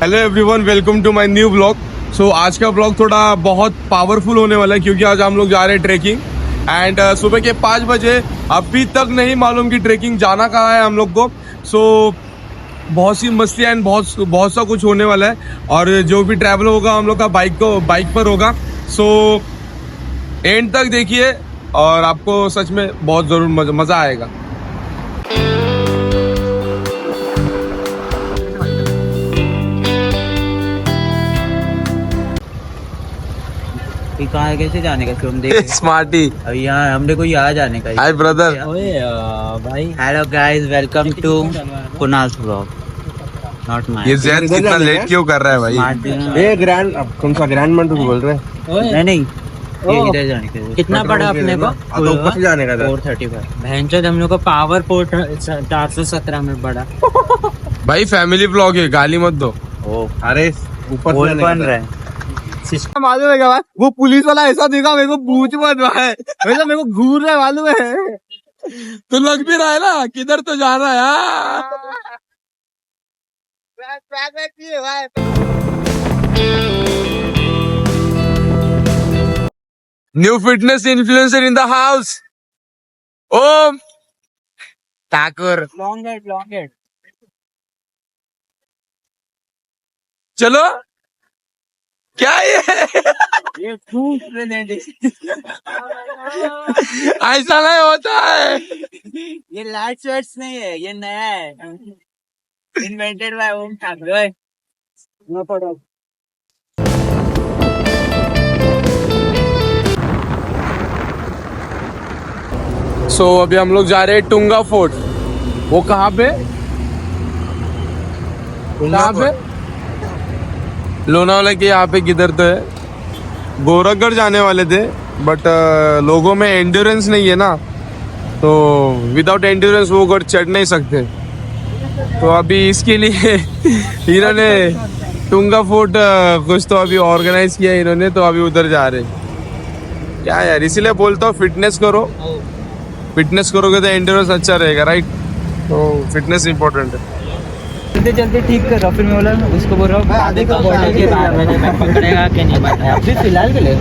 Hello everyone, welcome to my new blog. सो आज का ब्लॉग थोड़ा बहुत पावरफुल होने वाला है क्योंकि आज हम लोग जा रहे हैं ट्रैकिंग एंड सुबह के 5 बजे। अभी तक नहीं मालूम कि ट्रैकिंग जाना कहाँ है हम लोग को। सो बहुत सी मस्ती एंड बहुत सा कुछ होने वाला है और जो भी ट्रैवल होगा हम लोग का बाइक पर होगा। सो एंड तक देखिए और आपको सच में बहुत जरूर मजा आएगा। कहाँ कैसे जाने का तुम देख स्मार्टी अब यहाँ हमने को यहाँ जाने का। Hi brother. भाई hello guys, welcome to Kunal's vlog. Not my. ये जैद कितना लेट क्यों कर रहा है भाई? ये ग्रैंड, अब कौन सा ग्रैंड मंटू बोल रहे हैं? नहीं ये इधर जाने का। कितना पड़ा अपने को? तो ऊपर से जाने का था 435। भैंचोद हम लोग को पावर पोर्ट 417 में पड़ा। भाई फैमिली ब्लॉग है, गाली मत दो। अरे ऊपर बोल से बन रहा है। मालूम है क्या भाई? वो पुलिस वाला ऐसा देखा मेरे को पूछ बन रहा है, वैसा मेरे को घूर रहा है मालूम है। तो लग भी रहा है ना किधर तो जा रहा है यार। New fitness influencer in the house, Om Thakur. Long head चलो क्या ये ऐसा नहीं होता है। ये लाइट्स वाइट्स नहीं है, ये नया है। Invented by Om Thakur. No पड़ो। सो अभी हम लोग जा रहे हैं टुंगा फोर्ट। वो कहाँ पे? कहाँ पे? लोनावाला के यहाँ पे किधर तो है। गोरखगढ़ जाने वाले थे बट लोगों में एंड्योरेंस नहीं है ना, तो विदाउट एंड्योरेंस वो गढ़ चढ़ नहीं सकते। तो अभी इसके लिए इन्होंने टुंगा फोर्ट कुछ तो अभी ऑर्गेनाइज किया इन्होंने, तो अभी उधर जा रहे। क्या यार, इसीलिए बोलता हूँ फिटनेस करो। फिटनेस करोगे तो एंड्योरेंस अच्छा रहेगा, राइट? तो फिटनेस इंपॉर्टेंट है। जल्दी जल्दी ठीक कर रहा, फिर मैं बोला उसको बोल रहा हूँ आधे का बॉटल के बाद में पकड़ेगा कि नहीं पकड़ेगा। अभी फिलहाल के लिए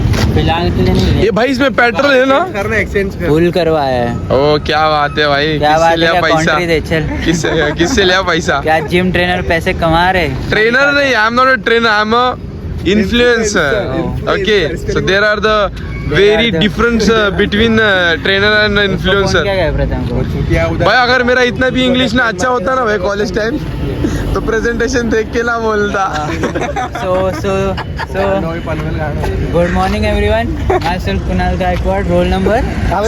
नहीं है। ये भाई इसमें पेट्रोल है ना? करना एक्सचेंज कर। फुल करवाया है। ओ क्या बात है भाई, क्या किससे बात है? लिया क्या पैसा? कॉन्ट्री दे चल। किससे लिया पैसा? क्या जिम ट्रेनर पैसे कमा रहे? ट्रेनर नहीं, I am not a trainer, I am a influencer. Okay, so there are the very difference between trainer and influencer. क्या है प्रथम को? भाई अगर मेरा इतना भी इंग्लिश ना अच्छा होता ना भाई कॉलेज टाइम, तो प्रेजेंटेशन देख के ना बोलता। So good morning everyone. Myself Kunal Gaikwad, roll number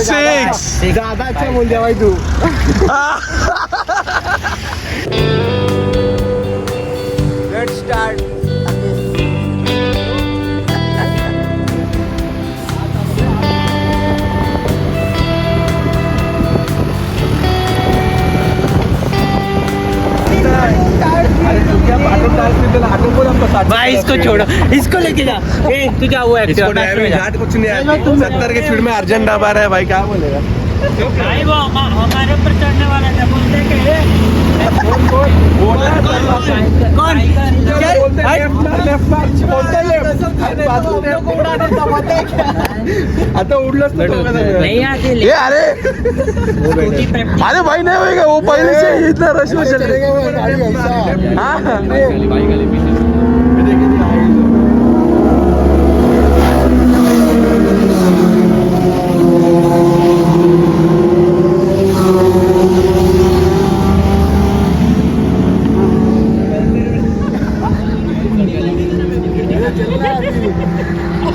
6। ज्यादा अच्छा बोल दिया भाई तू। Let's start. भाई इसको छोड़ो, इसको लेके जा। ए तू जा, वो कुछ नहीं है, 70 के स्पीड में अर्जेंट दबा रहा है भाई, क्या बोलेगा? भाई वो हमारे ऊपर चढ़ने वाला था, बोलते कि आता उडलंच नहीं आते ये अरे भाई नहीं होएगा, वो पहले से इतना रश में चल रहा।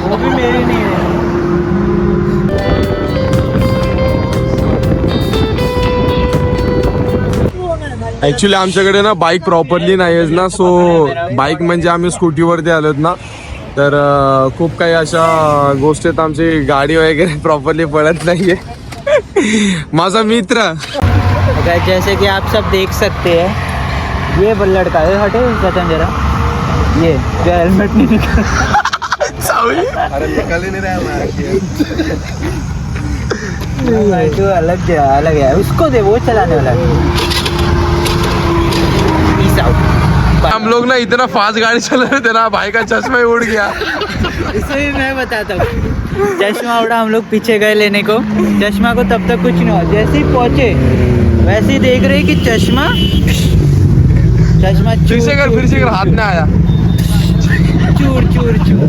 वो भी मेरी नहीं है। ऍक्च्युली आमच्याकडे ना बाईक प्रॉपरली नाही आहे ना, सो बाईक म्हणजे आम्ही स्कूटीवरती आलोत ना, तर खूप काही अशा गोष्टी आहेत, आमची गाडी वगैरे प्रॉपरली पळत नाहीये। माझा मित्र जैसे कि आप सब देख सकते हैं, ये लड़का है, हटे चेतन जरा, ये जो हेलमेट नहीं निकाल। अरे निकल ही नहीं रहा भाई तो अलग है, उसको दे, वो चलाने वाला है। हम लोग ना इतना फास्ट गाड़ी चला रहे थे ना, भाई का चश्मा ही उड़ गया। इसलिए मैं बताता हूँ, चश्मा उड़ा, हम लोग पीछे गए लेने को, चश्मा को तब तक कुछ नहीं हुआ, जैसे ही पहुंचे वैसे ही देख रहे कि चश्मा फिर से कर, हाथ में आया। चूर चूर चूर।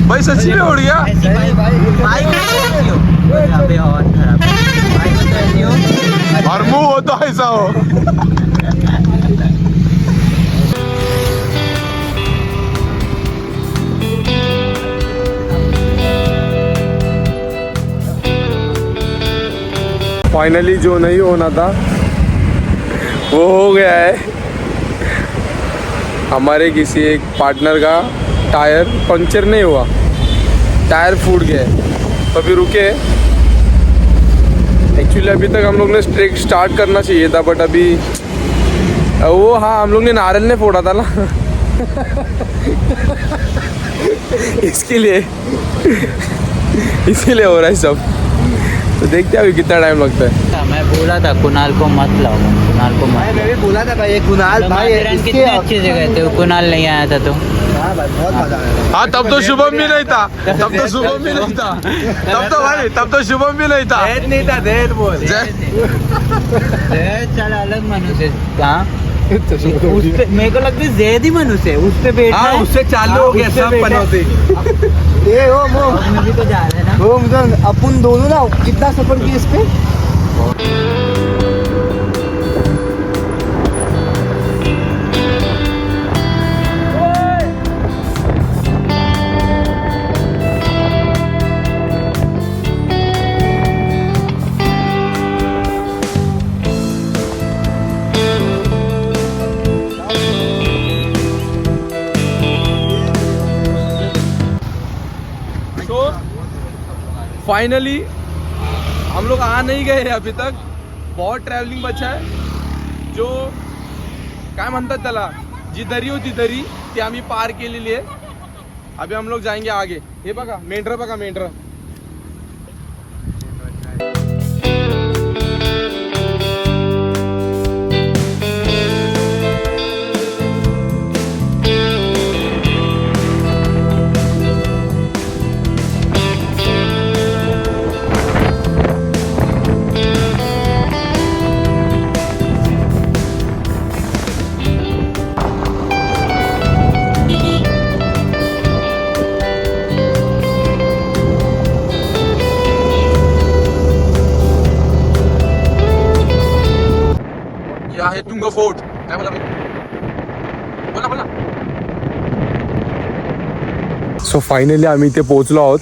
भाई सच्ची में उड़ गया। अबे और खराब और मुंह हो तो ऐसा हो। फाइनली जो नहीं होना था वो हो गया है। हमारे किसी एक पार्टनर का टायर पंक्चर नहीं हुआ, टायर फूट गया तो अभी रुके। एक्चुअली अभी तक हम लोग ने स्ट्रेक स्टार्ट करना चाहिए था, बट अभी वो, हाँ, हम लोग ने नारियल ने फोड़ा था ना इसीलिए हो रहा है सब। तो देखते हैं अभी कितना टाइम लगता है। मैं बोला था कुणाल को मत लाओ, कुणाल को मत। मैं भी बोला था भाई, कुणाल भाई कितने अच्छे जगह थे, कुणाल नहीं आया था तो। हाँ भाई, बहुत मजा आया। हाँ, तब तो शुभम भी नहीं था, तब तो शुभम भी नहीं था, तब तो शुभम भी नहीं था। नहीं था, देर बोल। चल अलग मनुष्य कहाँ, मेरे को लगता है जैद ही मनुष्य है, उस पे बैठा है, उससे चालू हो गया सब पनौती। ये वो में भी तो जा रहे हैं ना। वो मतलब अपन दोनों ना कितना सफर किया इस पे। फाइनली हम लोग आ नहीं गए अभी तक, बहुत ट्रॅव्हलिंग बचा आहे। जो काय म्हणतात त्याला, जी दरी होती दरी ती आम्ही पार केलेली आहे। अभी हम लोग जाएंगे आगे। हे बघा मेंढर, बघा मेंढर। आहे तुंग फोर्ट। काय बोला बोला। सो फायनली आम्ही इथे पोहोचलो आहोत।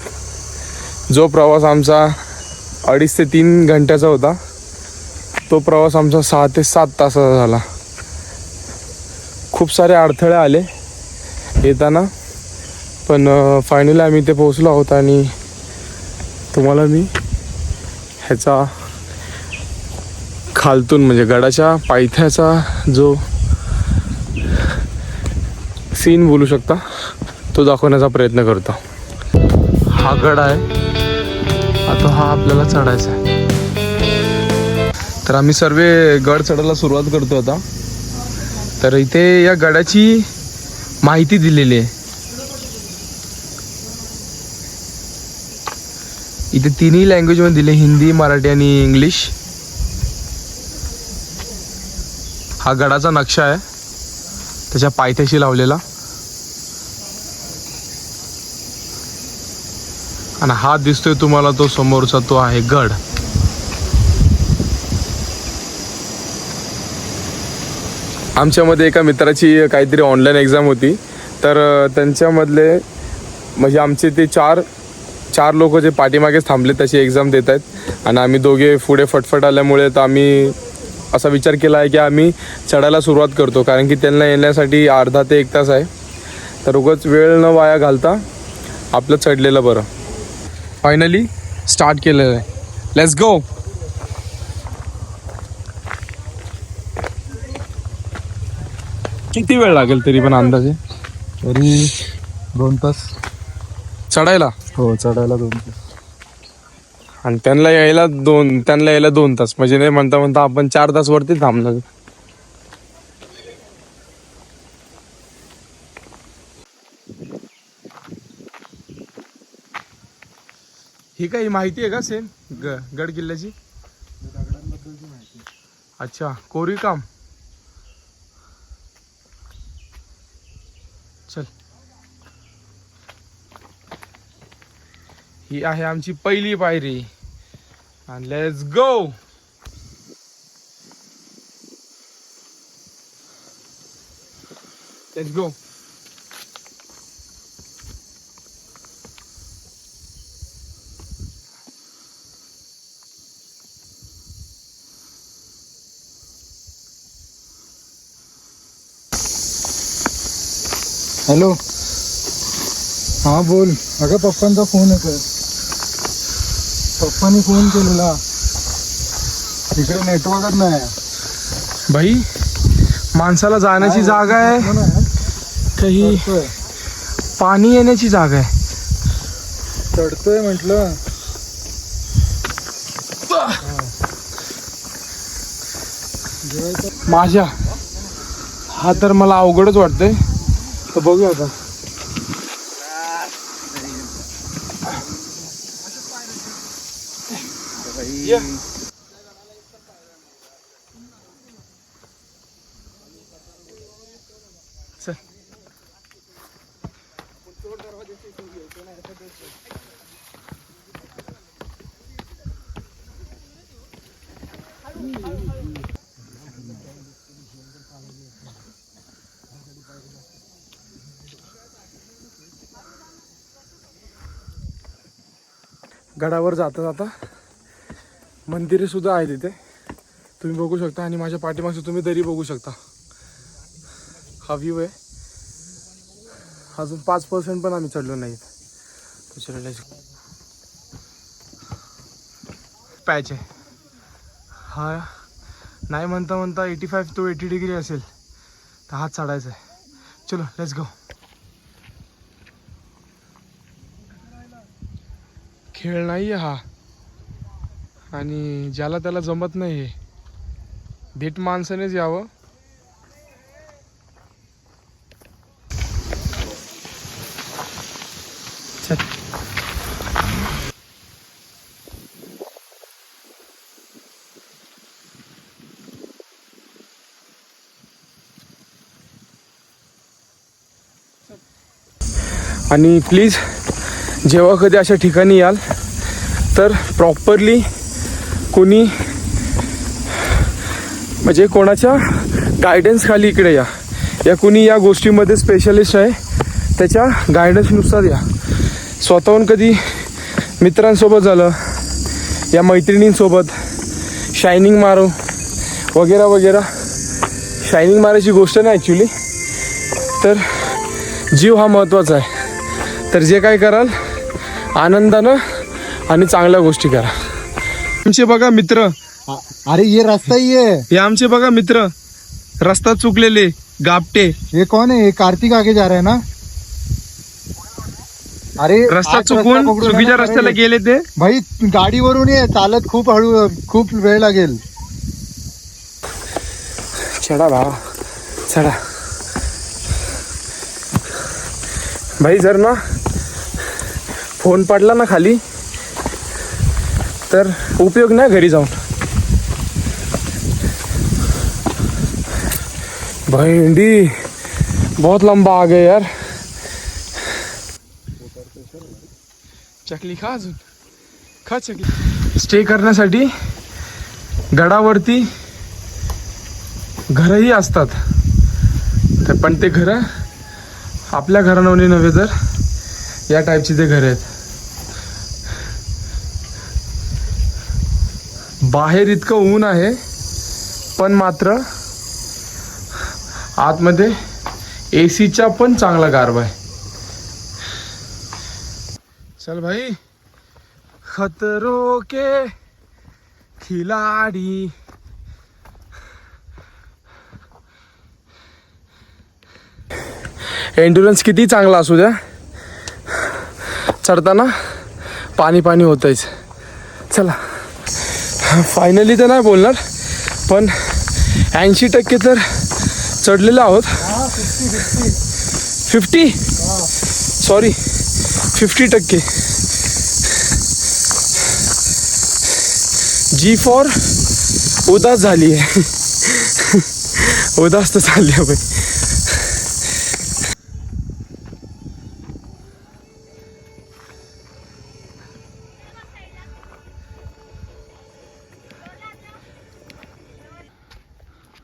जो प्रवास आमचा 2.5 ते 3 घंट्याचा होता, तो प्रवास आमचा 6 ते 7 तासाचा झाला। खूप सारे अडथळे आले येताना, पण फायनली आम्ही इथे पोहोचलो आहोत। आणि तुम्हाला मी ह्याचा खालतून म्हणजे गडाच्या पायथ्याचा जो सीन बोलू शकता तो दाखवण्याचा प्रयत्न करतो। हा गड आहे, आता हा आपल्याला चढायचा आहे। तर आम्ही सर्व गड चढायला सुरुवात करतो आता। तर इथे या गडाची माहिती दिलेली आहे। इथे तिन्ही लँग्वेजमध्ये दिले, हिंदी, मराठी आणि इंग्लिश। हा गडाचा नक्षा आहे त्याच्या पायथ्याशी लावलेला, आणि हा दिसतोय तुम्हाला तो समोरचा, तो आहे गड। आमच्यामध्ये एका मित्राची काहीतरी ऑनलाईन एक्झाम होती, तर त्यांच्यामधले म्हणजे आमचे ते चार लोक जे पाठीमागेच थांबले त्याची एक्झाम देत आहेत, आणि आम्ही दोघे पुढे फटफट आल्यामुळे तर आम्ही असा विचार केला आहे की आम्ही चढायला सुरुवात करतो, कारण की त्यांना येण्यासाठी अर्धा ते 1 तास आहे। तर उगाच वेळ न वाया घालता आपलं चढलेलं बरं। फायनली स्टार्ट केलेलं आहे, लेट्स गो। किती वेळ लागेल तरी पण अंदाजे? तरी 2 तास चढायला? हो, चढायला 2 तास। आणि त्यांना यायला 2 तास, म्हणजे नाही म्हणता आपण 4 तास वरती थांबणार। ही काही माहिती आहे का सेम गड किल्ल्याची? दगडांबद्दलची माहिती. अच्छा, कोरीव काम. चल, ही आहे आमची पहिली पायरी आणि let's go. Let's go. Hello, हां बोल. अगं पप्पांचा फोन येतोय. पप्पांनी फोन केलेला, इकडे नेटवर्कच नाही. भाई, माणसाला जाण्याची जागा आहे, काही पाणी येण्याची जागा आहे. चढतोय म्हटलं. माझ्या हा तर मला अवघडच वाटतंय. तर बघूया आता. चल. गडावर जाता जाता मंदिरे सुद्धा आहेत इथे, तुम्ही बघू शकता. आणि माझ्या पाठीमागचं तुम्ही दरी बघू शकता. हा व्ह्यू आहे. अजून 5% पण आम्ही चढलो नाहीत. पॅच आहे हा. नाही म्हणता म्हणता 85 to 80 डिग्री असेल तर हात चढायचा आहे. चलो लेट्स गो. खेळ नाही आहे हा, आणि ज्याला त्याला जमत नाही हे धीट माणसानेच यावं. चल. आणि प्लीज जेव्हा कधी अशा ठिकाणी याल तर प्रॉपरली कोणी म्हणजे कोणाच्या गायडन्स खाली इकडे या कोणी या गोष्टीमध्ये स्पेशलिस्ट आहे त्याच्या गायडन्सनुसार या. स्वतःहून कधी मित्रांसोबत झालं या मैत्रिणींसोबत शायनिंग मारो वगैरे वगैरे. शायनिंग मारायची गोष्ट नाही ॲक्च्युली, तर जीव हा महत्त्वाचा आहे. तर जे काय कराल आनंदानं आणि चांगल्या गोष्टी करा. आमचे बघा मित्र, अरे ये रास्ता ही है. हे आमचे बघा मित्र रस्ता चुकलेले गापटे. ये कौन है? ये कार्तिक आगे जा रहा है ना. अरे रस्ता आज चुकून पकडू नका चुकीच्या रे. रस्त्याला गेले ते. भाई गाडीवरून ये, चालत खूप वेळ लागेल. चढा भावा चढा. भाई जर ना फोन पडला ना खाली तर उपयोग नाही घरी जाऊन. भाई बहुत लंबा आ गए यार. चकली खा, अजून खा चकली. स्टे करण्यासाठी गडावरती घरही असतात, तर पण ते घरं आपल्या घरांवरती नव्हे तर या टाईपची ते घर आहेत. बाहेर इतकं ऊन आहे पण मात्र आतमध्ये एसीचा पण चांगला गारवा आहे. चल भाई, खतरों के खिलाडी. एंड्युरन्स किती चांगला असू द्या, चढताना पाणी पाणी होतंच. चला फायनली तर नाही बोलणार, पण 80% तर चढलेलो आहोत. 50 सॉरी 50%. जी फॉर उदास झाली आहे. उदास तर झाली आहे बाई.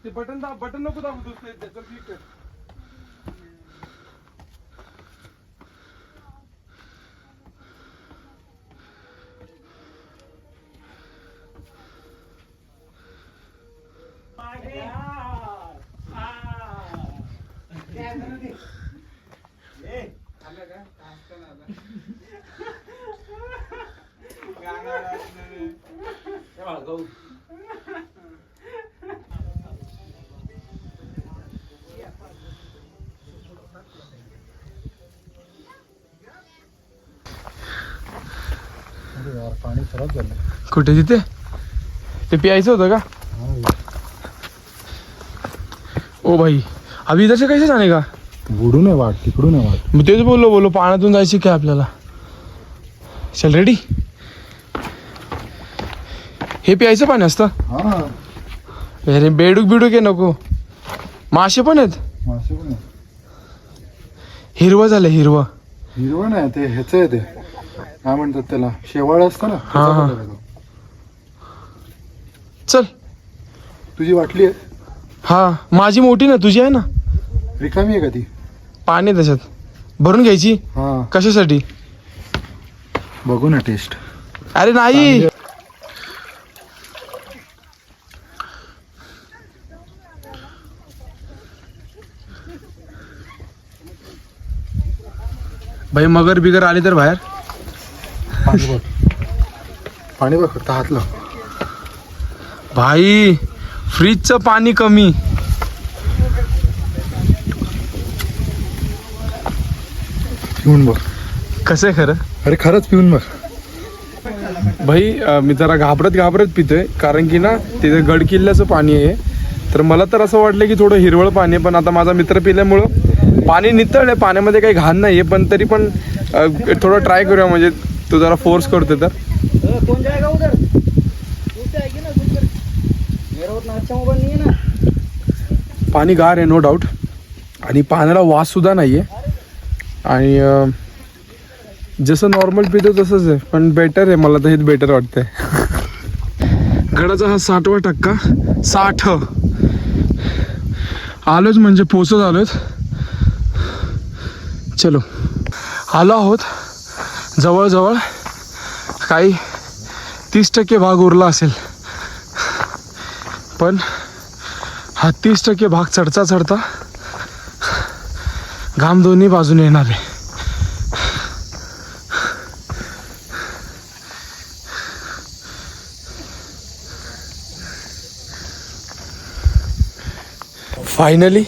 ते बटन नको दाबू त्याचं क्लिक कर. अरे यार पाणी खराब झालं. कुठे तिथे ते प्यायचं होतं का? ओ भाई अभी इधर से कैसे जाने का? बुडू नाही वाट तिकडून नाही वाट. मी तेच बोललो पाण्यातून जायची काय आपल्याला. चल रेडी. हे प्यायचं पाणी असतं. हा अरे बेडूक बिडूक आहे नको. मासे पण आहेत. मासे पण आहे. हिरवं झालं हिरवं. हिरवं नाही ते ह्याच आहे ते काय म्हणतात त्याला शेवाळ असतं ना हा, त्याचा हा. कलर आहे तो. चल. तुझी वाटली आहे हा माझी मोठी ना तुझी आहे ना. रिकामी आहे का ती? पाणी आहे त्याच्यात भरून घ्यायची. हा कशासाठी? बघू ना टेस्ट. अरे नाही. भाई मगर बिगर आली तर बाहेर. पाणी बघ पाणी बघ फक्त हात लाव. भाई फ्रीजचं पाणी कमी. पिऊन बघ. कसं आहे खरं? अरे खरंच पिऊन बघ. भाई मी जरा घाबरत पितोय कारण की ना तिथे गड किल्ल्याचं पाणी आहे. तर मला तर असं वाटलं की थोडं हिरवळ पाणी आहे पण आता माझा मित्र पिल्यामुळं पाणी नितळ आहे. पाण्यामध्ये काही घाण नाही आहे पण तरी पण थोडं ट्राय करूया म्हणजे तू जरा फोर्स करतो तर. कौन जाएगा उधर? तू जाएगी ना उधर. मेरा उतना अच्छा मोबाइल नहीं है ना. पाणी गार आहे नो डाऊट आणि पाण्याला वास सुद्धा नाही आहे. आणि जसं नॉर्मल पितो तसंच आहे पण बेटर आहे. मला तर हेच बेटर वाटतंय. गडाचा हा 60वा टक्का. 60 आलोच म्हणजे पोचत आलोच. चलो आलो आहोत. जवळजवळ काही 30% भाग उरला असेल पण हा 30% भाग चढता चढता घाम दोन्ही बाजूने येणार आहे. फायनली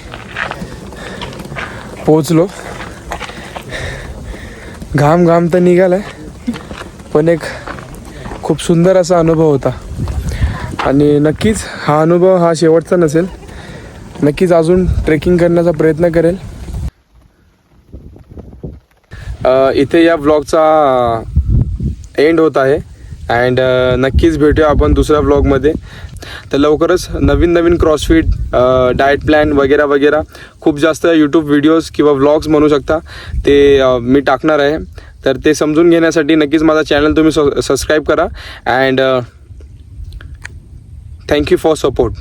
पोचलो. घाम तर निघालाय पण एक खूप सुंदर असा अनुभव होता आणि नक्कीच हा अनुभव हा शेवटचा नसेल. नक्कीच अजून ट्रेकिंग करण्याचा प्रयत्न करेल. इथे या ब्लॉगचा एंड होत आहे अँड नक्कीच भेटूया आपण दुसऱ्या ब्लॉगमध्ये. तर लवकरच नवीन क्रॉसफिट डाएट प्लॅन वगैरे वगैरे खूप जास्त यूट्यूब व्हिडिओज किंवा व्लॉग्स म्हणू शकता ते मी टाकणार आहे. तर ते समजून घेण्यासाठी नक्कीच माझा चॅनल तुम्ही सबस्क्राईब करा अँड थँक्यू फॉर सपोर्ट.